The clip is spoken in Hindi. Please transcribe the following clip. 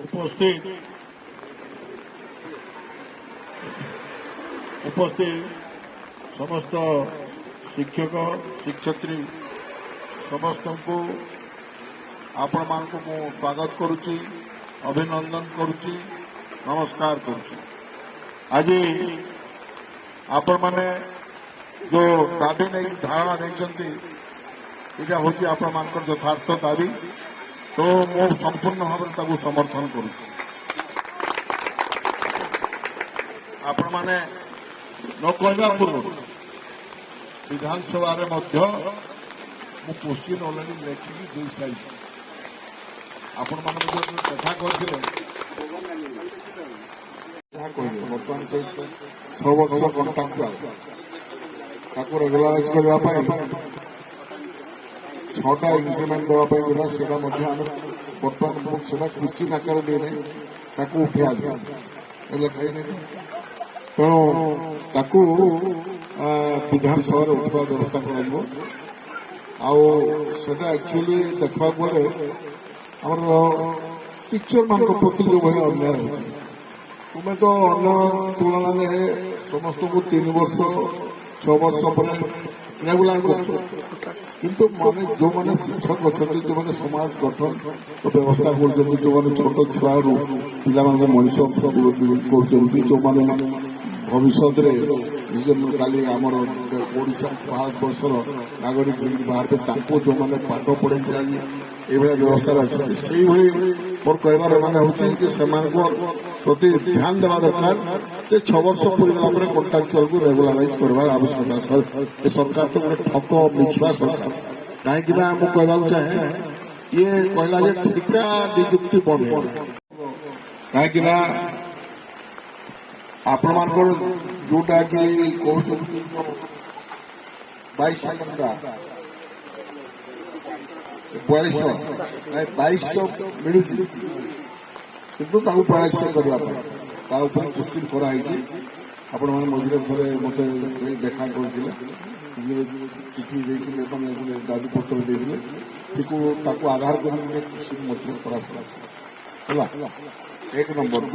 उपस्थित समस्त शिक्षक शिक्षयित्री समस्त को आपण मान को स्वागत करुच्ची अभिनंदन करुच्ची नमस्कार करुच्ची। आज आपण माने जो दाबी नहीं धारणा नहीं इटा हूँ आपण मान यथार्थ दाबी तो मो संपूर्ण भाव में समर्थन करुच्ची। आपण माने न कहवा पूर्व विधानसभा मु क्वेश्चन अलरेडी लेखिकी दे सारी आपण मान देखा करते बर्तमान से 6 वर्ष कंट्राक्चुआल ताको रेगुलाराइज करने 6टा इंक्रीमेंट देवाई जोटा से बर्तमान से क्वेश्चन आकार देने उठा लिखाई नहीं तेणु ताकू विधानसभा उठा व्यवस्था कर एक्चुअली देखा गले आम टीचर मान प्रति जो भाई अन्याय हो तुम्हें तो अन्य तुलना में समस्त को 3 वर्ष 6 वर्ष पर रेगुलर किंतु माने जो माने शिक्षक अच्छा जो माने समाज गठन व्यवस्था कर जो माने छोट छुआ पिला मनीष कर जो माने भविष्य काली आमर ओडिशा भारत वर्षर नागरिक बाहर जो मैंने पाठ पढ़े ये व्यवस्था अच्छे से मोर कहबार माने हूँ प्रति ध्यान देवा दरकार 6 वर्ष पूरीगला कंट्राक्चुअल को रेगुलाराइज करवार आवश्यकता सरकार तो गोटे ठक मिछुआ सरकार कहीं कहना चाहे ये कहला टीका निजुक्ति बंद कहीं आपण मान जोटा कि कहते 2200 टंका 2200 मिलू किंतु 2200 करने क्वेश्चन कराई आपण मैंने मझे थे मत देखा करते चिठी दाबी पत्र देते आधार कर क्वेश्चन 1 नंबर